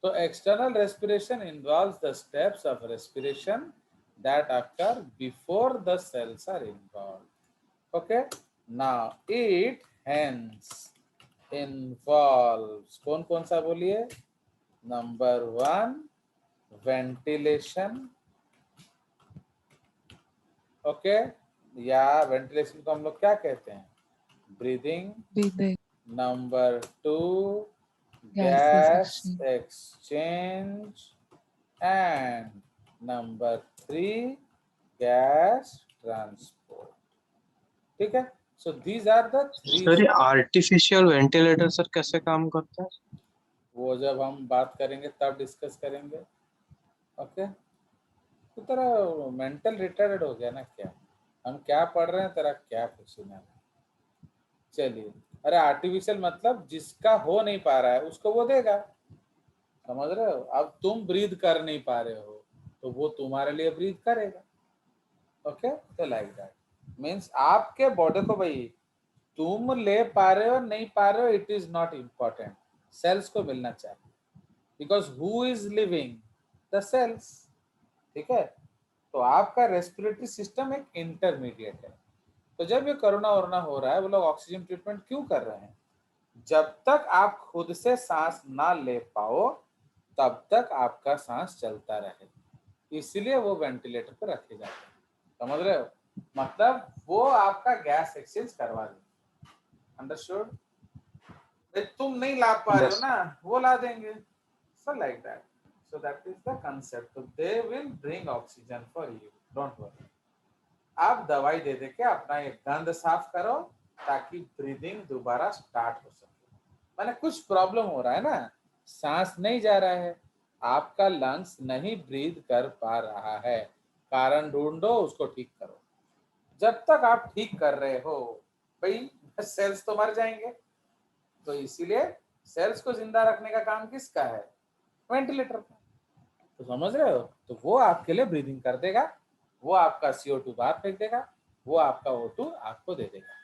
तो external respiration involves the steps of respiration that occur before the cells are involved. Okay, now it hence involves कौन कौन सा बोलिए? Number 1 ventilation, okay, या ventilation को हम लोग क्या कहते हैं? Breathing. breathing, number 2 gases gas exchange, exchange, and number 3 gas transport. ठीक है, so these are the 3। Sir ये आर्टिफिशियल वेंटिलेटर सर कैसे काम करता है? वो जब हम बात करेंगे तब डिस्कस करेंगे। ओके, तो तेरा मेंटल रिटायर्ड हो गया ना क्या? हम क्या पढ़ रहे हैं, तेरा क्या क्वेश्चन है? चलिए, अरे आर्टिफिशियल मतलब जिसका हो नहीं पा रहा है उसको वो देगा, समझ रहे हो? अब तुम ब्रीथ कर नहीं पा रहे हो तो वो तुम्हारे लिए ब्रीथ करेगा। ओके, तो लाइक दैट मीन्स आपके बॉडी को, भाई तुम ले पा रहे हो नहीं पा रहे हो, it is not important, cells को मिलना चाहिए, because who is living? The cells. ठीक है, तो आपका रेस्पिरेटरी सिस्टम एक इंटरमीडिएट है। तो जब ये कोरोना वरोना हो रहा है, वो लोग ऑक्सीजन ट्रीटमेंट क्यों कर रहे हैं? जब तक आप खुद से सांस ना ले पाओ तब तक आपका सांस चलता रहे, इसलिए वो वेंटिलेटर पर रखे जाते हैं। समझ रहे हो? मतलब वो आपका गैस एक्सचेंज करवा देंगे। अंडरस्टूड? तुम नहीं ला पा रहे हो Yes. ना, वो ला देंगे। सो like that, so that is the concept. They will bring oxygen for you, don't worry. आप दवाई दे दे के अपना ये गंद साफ करो ताकि ब्रीदिंग दोबारा स्टार्ट हो सके। मैंने कुछ प्रॉब्लम हो रहा है ना, सांस नहीं जा रहा है, आपका लंग्स नहीं ब्रीद कर पा रहा है, कारण ढूंढो, उसको ठीक करो। जब तक आप ठीक कर रहे हो भाई, सेल्स तो मर जाएंगे। तो इसीलिए सेल्स को जिंदा रखने का काम किसका है? वेंटिलेटर का। तो समझ रहे हो? तो वो आपके लिए ब्रीदिंग कर देगा, वो आपका CO2 बाहर फेंक देगा, वो आपका O2 आपको दे देगा।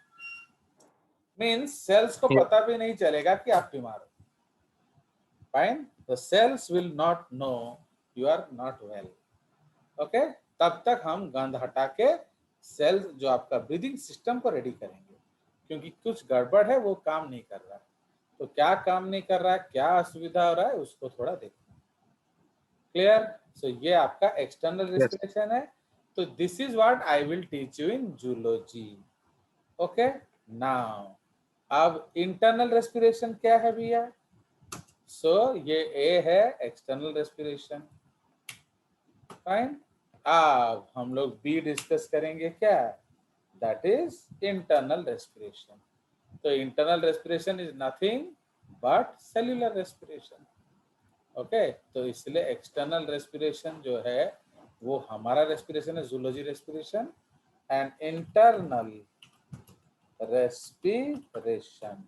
मीन्स सेल्स को Yeah. पता भी नहीं चलेगा कि आप बीमार हो। Fine, the cells will not know you are not well. Okay, तब तक हम गंध हटा के सेल्स जो आपका ब्रीदिंग सिस्टम को रेडी करेंगे, क्योंकि कुछ गड़बड़ है, वो काम नहीं कर रहा है। तो क्या काम नहीं कर रहा है, क्या असुविधा हो रहा है, उसको थोड़ा देखना। क्लियर? सो ये आपका एक्सटर्नल Yes. रेस्पिरेशन है। तो this is what I will teach you in zoology. Okay, now अब इंटरनल रेस्पिरेशन क्या है भैया? सो ये ए है एक्सटर्नल रेस्पिरेशन। फाइन, अब हम लोग बी डिस्कस करेंगे, क्या? That is internal respiration. तो internal respiration is nothing but cellular respiration. Okay, तो इसलिए एक्सटर्नल रेस्पिरेशन जो है वो हमारा रेस्पिरेशन है, zoology respiration. And internal respiration,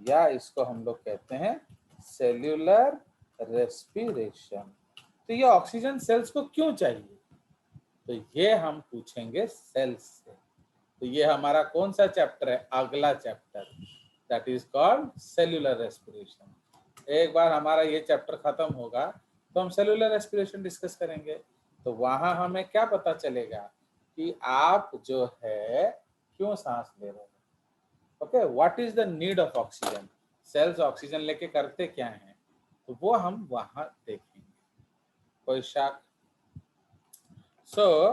या इसको हम लोग कहते हैं सेल्यूलर रेस्पिरेशन। तो ये ऑक्सीजन सेल्स को क्यों चाहिए? तो ये हम पूछेंगे सेल्स से। तो ये हमारा कौन सा चैप्टर है? अगला chapter, that is called cellular respiration. एक बार हमारा ये चैप्टर खत्म होगा तो हम सेल्यूलर रेस्पिरेशन डिस्कस करेंगे। तो वहां हमें क्या पता चलेगा कि आप जो है क्यों सांस ले रहे हो। Okay, what is the need of oxygen, cells oxygen लेके करते क्या हैं, तो वो हम वहां देखेंगे। कोई शक? सो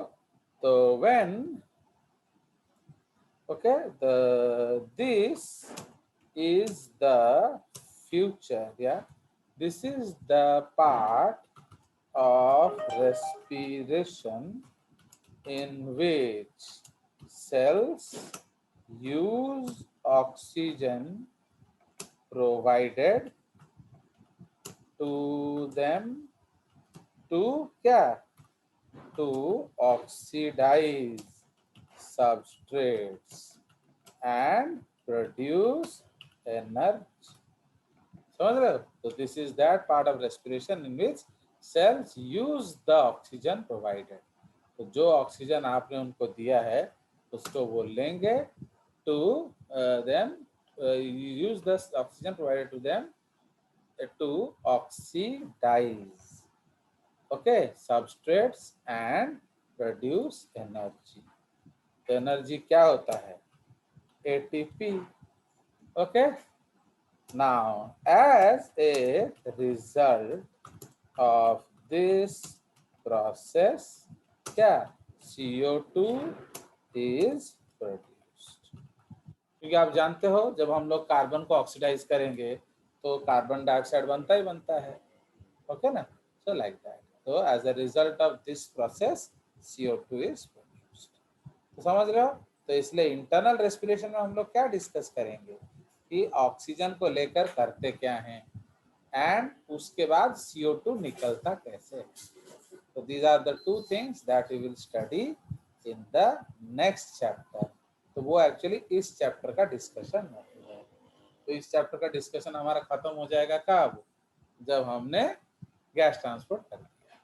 तो when, okay, this is the future, yeah, this is the part of respiration in which cells use oxygen provided to them to क्या? To oxidize substrates and produce energy। समझ रहे हो? तो this is that part of respiration in which cells use the oxygen provided. तो जो oxygen आपने उनको दिया है उसको वो लेंगे to them use the oxygen provided to them to oxidize, okay, substrates and produce energy. तो एनर्जी क्या होता है? ATP. Okay. Now, as a result of this process, क्या CO2 is produced. क्योंकि आप जानते हो जब हम लोग कार्बन को ऑक्सीडाइज करेंगे तो कार्बन डाइऑक्साइड बनता ही बनता है, ओके ना? So like that. तो as a result of this process CO2 is produced. तो समझ रहे हो? तो इसलिए इंटरनल रेस्पिरेशन में हम लोग क्या डिस्कस करेंगे कि ऑक्सीजन को लेकर करते क्या हैं एंड उसके बाद CO2 निकलता कैसे. तो these are the two things that we will study in the next chapter. तो वो एक्चुअली इस चैप्टर का डिस्कशन है. तो इस चैप्टर का डिस्कशन हमारा खत्म हो जाएगा कब? जब हमने गैस ट्रांसपोर्ट कर दिया.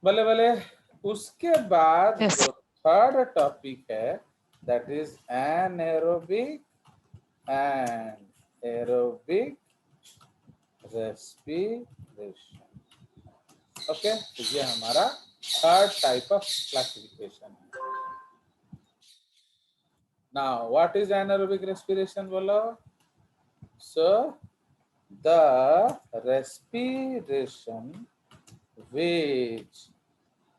भले भले. उसके बाद Yes. जो थर्ड टॉपिक है that is anaerobic and aerobic respiration. Okay, तो ये हमारा थर्ड टाइप ऑफ क्लासिफिकेशन है. Now what is anaerobic respiration बोलो. So the respiration which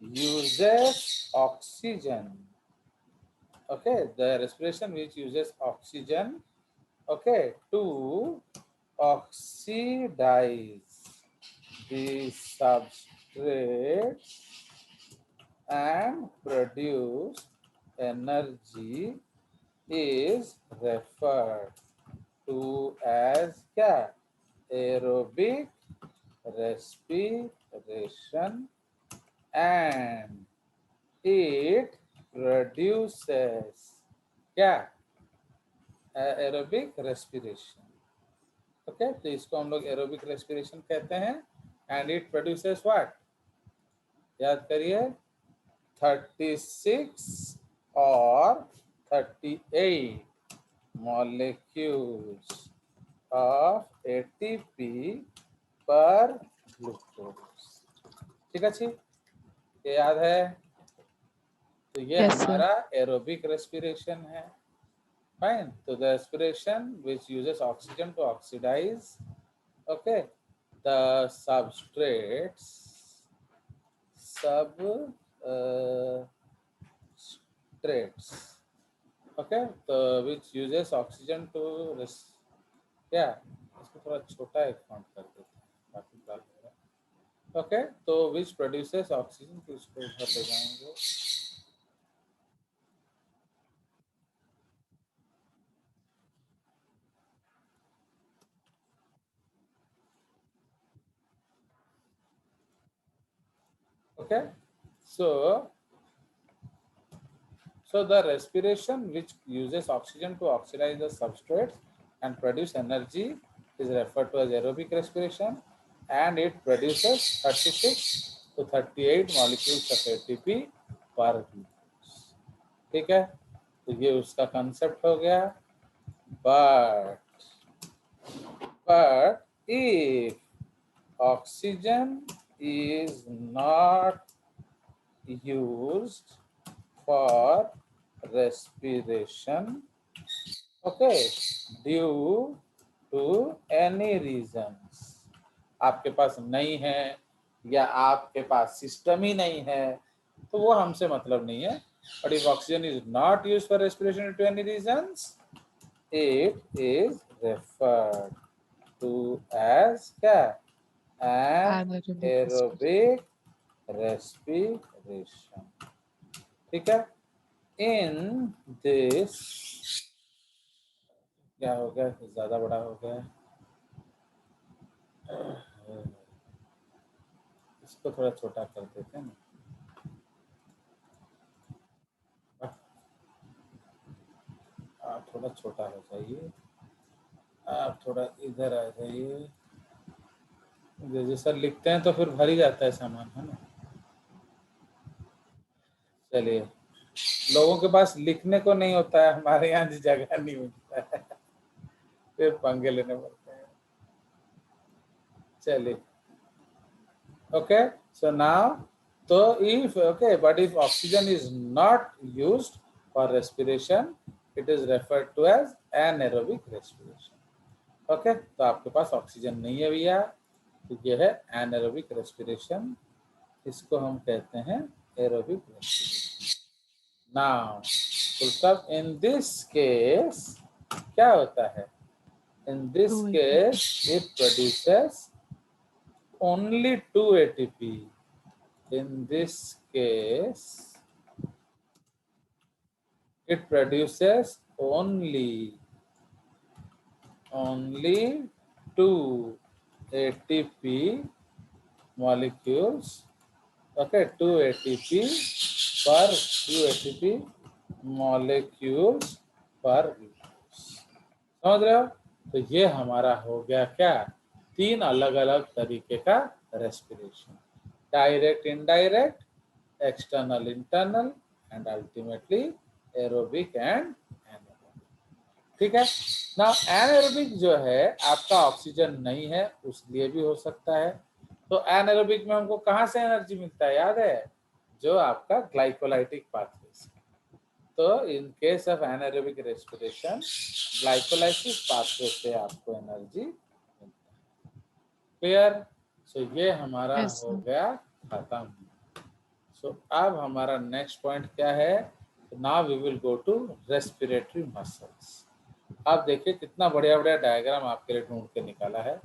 uses oxygen, okay, the respiration which uses oxygen, okay, to oxidize the substrates and produce energy is referred to as क्या? Aerobic respiration, and it produces क्या? Aerobic respiration. Okay, तो इसको हम लोग aerobic respiration कहते हैं. And it produces what? याद करिए, 36 और 38 molecules of ATP पर ग्लूकोज. ठीक है, ये याद है? तो ये Yes, sir. हमारा एरोबिक रेस्पिरेशन है. फाइन. तो the respiration which uses oxygen to oxidize, okay, the substrates okay, तो विच यूजेस ऑक्सीजन टू क्या, इसको थोड़ा छोटा एक फॉन्ट कर देते हैं, बाकी बात हो रहा है. ओके, तो विच प्रोड्यूसेस ऑक्सीजन, तो इसको उधर ले जाएंगे. Okay, so the respiration which uses oxygen to oxidize the substrates and produce energy is referred to as aerobic respiration, and it produces 36 to 38 molecules of ATP per glucose. ठीक है, तो ये उसका कंसेप्ट हो गया. But if oxygen is not used for respiration, okay, due to any reasons, आपके पास नहीं है या आपके पास सिस्टम ही नहीं है, तो वो हमसे मतलब नहीं है. But if oxygen is not used for respiration due to any reasons, it is referred to as क्या? Anaerobic respiration. ठीक है. In this, क्या हो गया, ज्यादा बड़ा हो गया, इसको थोड़ा छोटा कर देते हैं ना. आप थोड़ा छोटा हो जाइए, आप थोड़ा इधर आ जाइए. जैसे सर लिखते हैं तो फिर भर ही जाता है सामान, है ना. चलिए, लोगों के पास लिखने को नहीं होता है, हमारे यहाँ जगह नहीं होता है, फिर पंगे लेने पड़ते हैं. चलिए, ओके। सो नाउ, तो if okay, but if oxygen is not used for respiration, it is referred to as anaerobic respiration. Okay, तो आपके पास ऑक्सीजन नहीं है भैया, तो ये है एनाएरोबिक रेस्पिरेशन, इसको हम कहते हैं aerobic respiration. Now full stop. In this case क्या होता है? In this case it produces only 2 ATP. In this case, it produces only 2 ATP molecules. Okay, 2 ATP molecules per glucose. समझ रहे हो? तो ये हमारा हो गया क्या? 3 अलग अलग तरीके का respiration, direct, indirect, external, internal, and ultimately aerobic and anaerobic. ठीक है ना? एनारोबिक जो है आपका ऑक्सीजन नहीं है उसलिए भी हो सकता है। तो एनारोबिक में हमको कहाँ से एनर्जी मिलता है याद है? जो आपका ग्लाइकोलाइटिक पाथवे से। तो in case of anaerobic respiration, glycolysis pathway से आपको एनर्जी मिलता है। क्लियर? सो ये हमारा Yes, हो sir. गया खत्म। सो अब हमारा नेक्स्ट पॉइंट क्या है? Now we will go to respiratory muscles. आप देखिए कितना बढ़िया बढ़िया डायग्राम आपके लिए ढूंढ के निकाला है।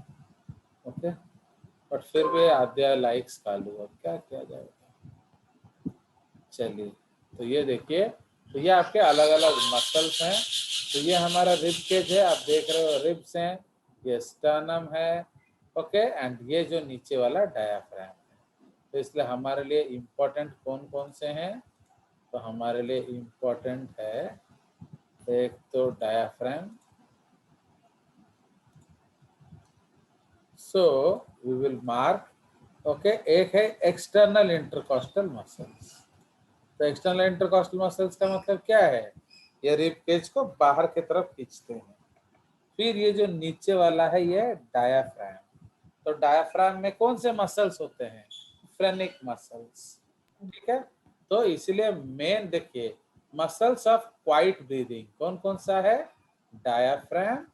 ओके, बट फिर भी आध्याय लाइक्स कालू, अब क्या किया जाएगा? चलिए, तो ये देखिए, तो ये आपके अलग अलग मसल्स हैं। तो ये हमारा रिब केज है, आप देख रहे हो रिब्स हैं, ये स्टर्नम है, ओके, एंड ये जो नीचे वाला डायाफ्राम है। तो इसलिए हमारे लिए इम्पोर्टेंट कौन कौन से हैं? तो हमारे लिए इम्पोर्टेंट है एक तो diaphragm, so we will mark, okay. एक है एक्सटर्नल इंटरकॉस्टल मसल्स। तो एक्सटर्नल इंटरकॉस्टल मसल्स का मतलब क्या है? ये रिब केज को बाहर की तरफ खींचते हैं। फिर ये जो नीचे वाला है ये डायाफ्राम। तो डायाफ्राम में कौन से मसल्स होते हैं? Phrenic muscles. ठीक है, तो इसलिए मेन देखिए मसल्स ऑफ क्वाइट ब्रीदिंग कौन कौन सा है? Diaphragm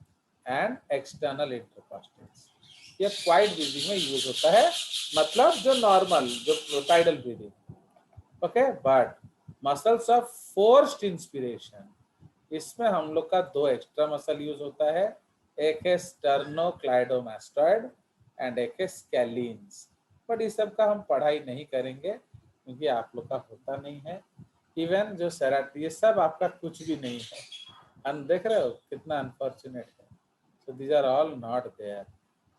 and external intercostals. ये क्वाइट ब्रीदिंग में यूज होता है, मतलब जो नॉर्मल, जो tidal breathing, okay. But muscles of forced inspiration, इसमें हम लोग का 2 एक्स्ट्रा मसल यूज होता है, एक है स्टर्नोक्लाइडोमास्टॉइड एंड एक है स्कैलिन्स। बट इस सब का हम पढ़ाई नहीं करेंगे क्योंकि आप लोग का होता नहीं है। इवन जो सेराट, ये सब आपका कुछ भी नहीं है। देख रहे हो कितना अनफॉर्चुनेट है। So these are all not there.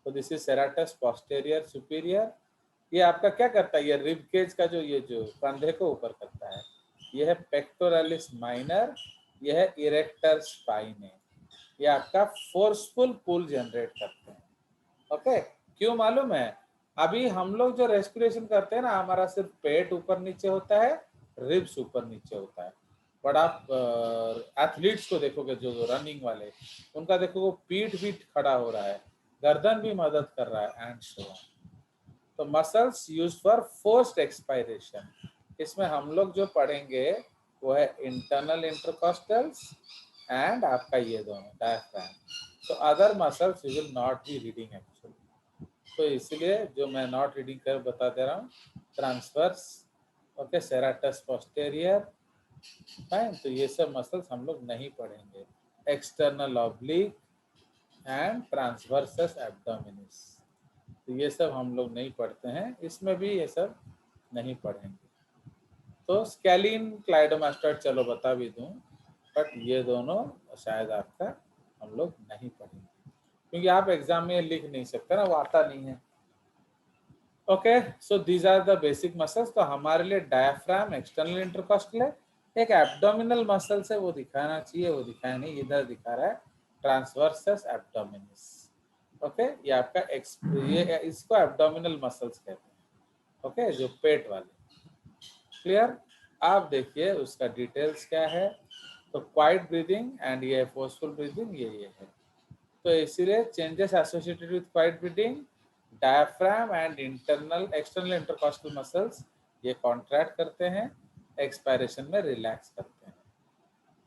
तो this is serratus posterior superior. ये आपका क्या करता है? ये रिब केज का जो ये जो कंधे को ऊपर करता है, ये है पेक्टोरालिस माइनर, यह है इरेक्टर स्पाइने। ये आपका फोर्सफुल पुल जनरेट करते हैं। ओके, क्यों मालूम है? अभी हम लोग जो रेस्पिरेशन करते हैं ना, हमारा सिर्फ पेट ऊपर नीचे होता है, रिब्स ऊपर नीचे होता है। बट आप एथलीट्स को देखोगे जो रनिंग वाले, उनका देखो वो पीठ भी खड़ा हो रहा है, गर्दन भी मदद कर रहा है, एंड सो ऑन। तो muscles use for forced expiration, इसमें हम लोग जो पढ़ेंगे वो है इंटरनल इंटरकॉस्टल्स एंड आपका ये दोनों डायफ्राम। तो other muscles you will not be reading actually. तो इसलिए जो मैं नॉट रीडिंग कर बता दे रहा हूँ, transverse, okay, serratus posterior, fine. तो ये सब मसल्स हम लोग नहीं पढ़ेंगे। External oblique and transversus abdominis, तो ये सब हम लोग नहीं पढ़ते हैं, इसमें भी ये सब नहीं पढ़ेंगे। तो स्कैलिन क्लाइडोमास्टॉइड चलो बता भी दूं, बट ये दोनों शायद आपका हम लोग नहीं पढ़ेंगे क्योंकि आप एग्जाम में लिख नहीं सकते ना, वो आता नहीं है। Okay, so these are the basic muscles. तो हमारे लिए डायफ्राम, एक्सटर्नल इंटरकॉस्टल है, एक एब्डोमिनल मसल्स है, वो दिखाना चाहिए, वो दिखाया नहीं, इधर दिखा रहा है, ट्रांसवर्सस एब्डोमिनिस। ओके, ये आपका ये इसको एब्डोमिनल मसल्स कहते हैं, ओके, जो पेट वाले। क्लियर? आप देखिए उसका डिटेल्स क्या है। तो क्वाइट ब्रीदिंग एंड ये फोर्सफुल ब्रीदिंग, ये है। तो इसीलिए changes associated with quite breathing, diaphragm and internal external intercostal muscles ये कॉन्ट्रैक्ट करते हैं, एक्सपायरेशन में रिलैक्स करते हैं।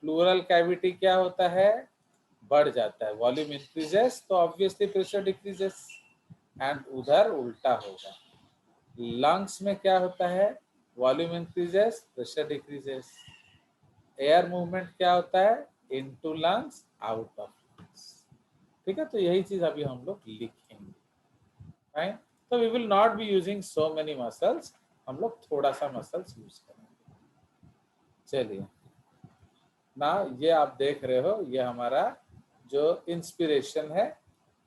प्लूरल कैविटी क्या होता है, बढ़ जाता है, वॉल्यूम इंक्रीजेस तो ऑब्वियसली प्रेशर डिक्रीजेस, एंड उधर उल्टा होगा। लंग्स में क्या होता है, volume increases pressure decreases. Air movement क्या होता है, into lungs out of lungs. ठीक है, तो यही चीज अभी हम लोग लिखेंगे, राइट। तो we will not be using so many muscles, हम लोग थोड़ा सा मसल्स यूज करेंगे। चलिए ना, ये आप देख रहे हो, ये हमारा जो इंस्पिरेशन है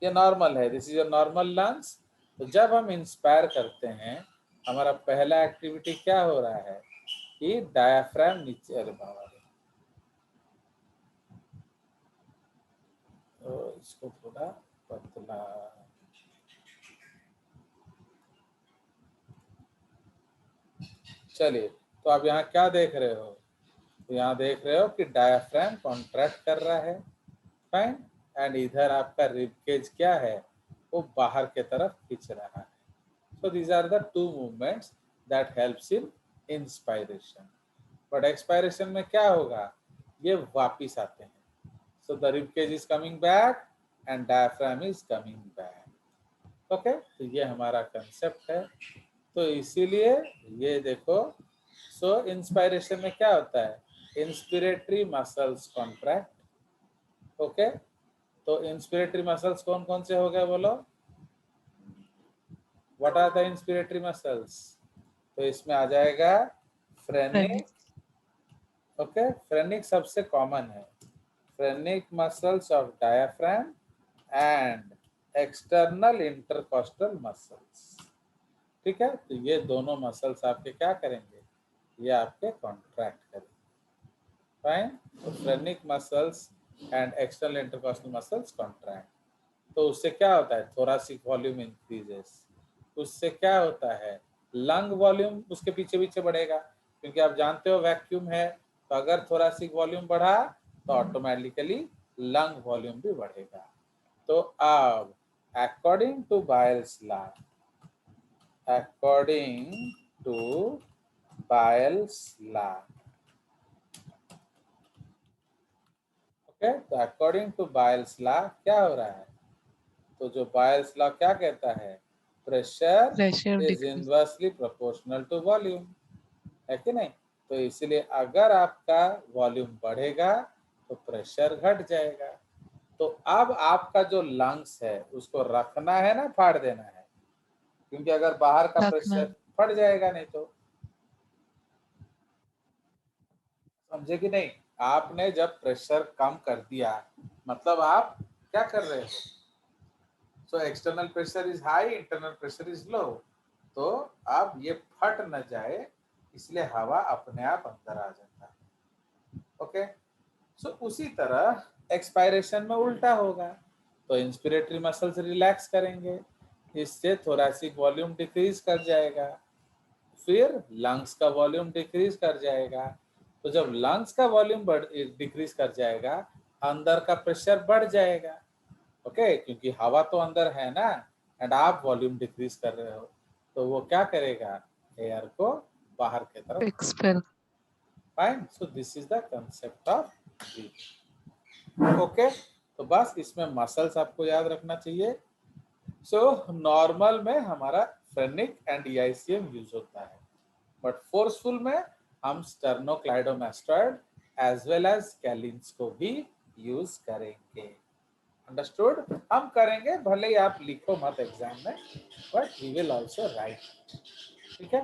ये नॉर्मल है, this is a normal lungs. तो जब हम इंस्पायर करते हैं, हमारा पहला एक्टिविटी क्या हो रहा है कि डायाफ्राम नीचे, अरे बाबा रे, तो इसको थोड़ा पतला, चलिए। तो आप यहाँ क्या देख रहे हो, तो यहाँ देख रहे हो कि डायाफ्राम कॉन्ट्रैक्ट कर रहा है, फाइन, एंड इधर आपका रिब केज क्या है, वो बाहर के तरफ खींच रहा है। So these are the two movements that helps in inspiration. But expiration में क्या होगा, ये वापिस आते हैं। So the rib cage is coming back and diaphragm is coming back. Okay? तो ये हमारा कंसेप्ट है। तो इसीलिए ये देखो, so inspiration में क्या होता है, inspiratory muscles contract. Okay? तो inspiratory muscles कौन कौन से हो गए बोलो, What are the inspiratory muscles? तो इसमें आ जाएगा फ्रेनिक, ओके, फ्रेनिक सबसे कॉमन है, phrenic muscles of diaphragm and external intercostal muscles. ठीक है, तो ये दोनों मसल्स आपके क्या करेंगे, ये आपके कॉन्ट्रैक्ट करेंगे, फाइन। तो phrenic muscles and external intercostal muscles contract, तो उससे क्या होता है, थोरासिक वॉल्यूम इंक्रीजेस, उससे क्या होता है, लंग वॉल्यूम उसके पीछे पीछे बढ़ेगा, क्योंकि आप जानते हो वैक्यूम है, तो अगर थोरासिक वॉल्यूम बढ़ा तो ऑटोमेटिकली लंग वॉल्यूम भी बढ़ेगा। तो अब according to Boyle's law, according to Boyle's law, okay, तो अकॉर्डिंग टू बायल्स लॉ क्या हो रहा है, तो जो बायल्स लॉ क्या कहता है, pressure is inversely proportional to volume, है कि नहीं। तो इसलिए अगर आपका वॉल्यूम बढ़ेगा तो प्रेशर घट जाएगा। तो अब आपका जो लंग्स है उसको रखना है ना फाड़ देना है, क्योंकि अगर बाहर का प्रेशर फट जाएगा नहीं तो, समझे कि नहीं। आपने जब प्रेशर कम कर दिया मतलब आप क्या कर रहे हो, so external pressure is high, internal pressure is low, तो अब ये फट न जाए इसलिए हवा अपने आप अंदर आ जाता है। ओके, सो उसी तरह एक्सपायरेशन में उल्टा होगा, तो इंस्पिरेटरी मसल्स रिलैक्स करेंगे, इससे थोरैसिक वॉल्यूम डिक्रीज कर जाएगा, फिर लंग्स का वॉल्यूम डिक्रीज कर जाएगा। तो जब लंग्स का वॉल्यूम डिक्रीज कर जाएगा, अंदर का प्रेशर बढ़ जाएगा, ओके, क्योंकि हवा तो अंदर है ना, एंड आप वॉल्यूम डिक्रीज कर रहे हो, तो वो क्या करेगा, एयर को बाहर की तरफ expel, fine. So this is the concept of breath, okay. तो बस इसमें मसल्स आपको याद रखना चाहिए। सो नॉर्मल में हमारा फ्रेनिक एंड ईआईसीएम यूज होता है, बट फोर्सफुल में हम स्टर्नोक्लाइडोमास्टॉइड एज वेल एज स्केलिन्स को भी यूज करेंगे। अंडरस्टूड, हम करेंगे, भले ही आप लिखो मत एग्जाम में, but we will also write. ठीक है,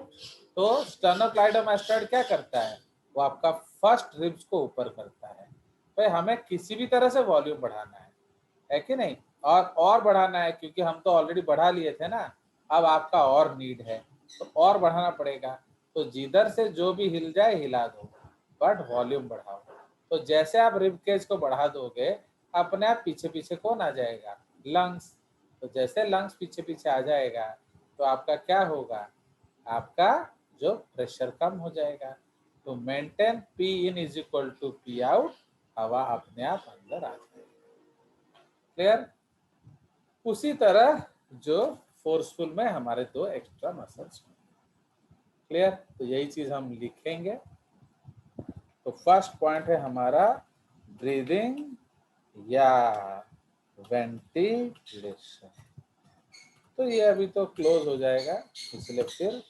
तो स्टर्नोक्लाइडोमास्टॉइड क्या करता है, वो आपका फर्स्ट रिब्स को ऊपर करता है। भाई हमें किसी भी तरह से वॉल्यूम बढ़ाना है कि नहीं, और बढ़ाना है, क्योंकि हम तो ऑलरेडी बढ़ा लिए थे ना, अब आपका और नीड है तो और बढ़ाना पड़ेगा। तो जिधर से जो भी हिल जाए हिला दो, बट वॉल्यूम बढ़ाओ। तो जैसे आप रिब केज को बढ़ा दोगे, अपने आप पीछे पीछे कौन आ जाएगा, लंग्स। तो जैसे लंग्स पीछे पीछे आ जाएगा तो आपका क्या होगा, आपका जो प्रेशर कम हो जाएगा। तो maintain P in is equal to P out, हवा अपने आप अंदर आ जाएगी। क्लियर। उसी तरह जो फोर्सफुल में हमारे 2 एक्स्ट्रा मसल्स होंगे। क्लियर? तो यही चीज हम लिखेंगे। तो फर्स्ट पॉइंट है हमारा ब्रीदिंग या वेंटिलेशन। तो ये अभी तो क्लोज हो जाएगा, इसलिए फिर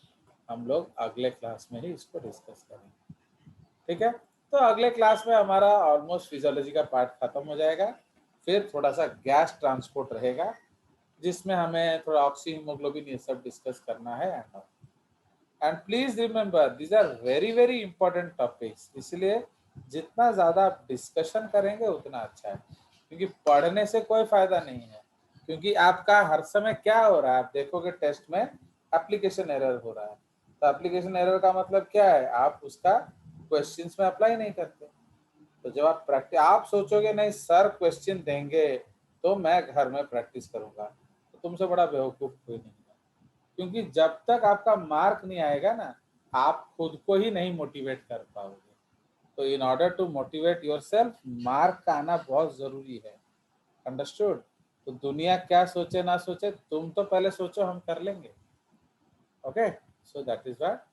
हम लोग अगले क्लास में ही इसको डिस्कस करेंगे। ठीक है? तो अगले क्लास में हमारा ऑलमोस्ट फिजियोलॉजी का पार्ट खत्म हो जाएगा। फिर थोड़ा सा गैस ट्रांसपोर्ट रहेगा, जिसमें हमें थोड़ा ऑक्सीजन, हीमोग्लोबिन ये सब डिस्कस करना है। And please remember these are very very important topics, इसलिए जितना ज़्यादा आप डिस्कशन करेंगे उतना अच्छा है, क्योंकि पढ़ने से कोई फायदा नहीं है। क्योंकि आपका हर समय क्या हो रहा है, आप देखोगे टेस्ट में एप्लीकेशन एरर हो रहा है। तो एप्लीकेशन एरर का मतलब क्या है, आप उसका क्वेश्चंस में अप्लाई नहीं करते। तो जब आप प्रैक्टिस, आप सोचोगे नहीं सर क्वेश्चन देंगे तो मैं घर में प्रैक्टिस करूंगा, तो तुमसे बड़ा बेवकूफ कोई नहीं है। क्योंकि जब तक आपका मार्क नहीं आएगा ना, आप खुद को ही नहीं मोटिवेट कर पाओगे। तो in order to motivate yourself, mark का आना बहुत जरूरी है। अंडरस्टूड? तो दुनिया क्या सोचे ना सोचे, तुम तो पहले सोचो, हम कर लेंगे। Okay, so that is what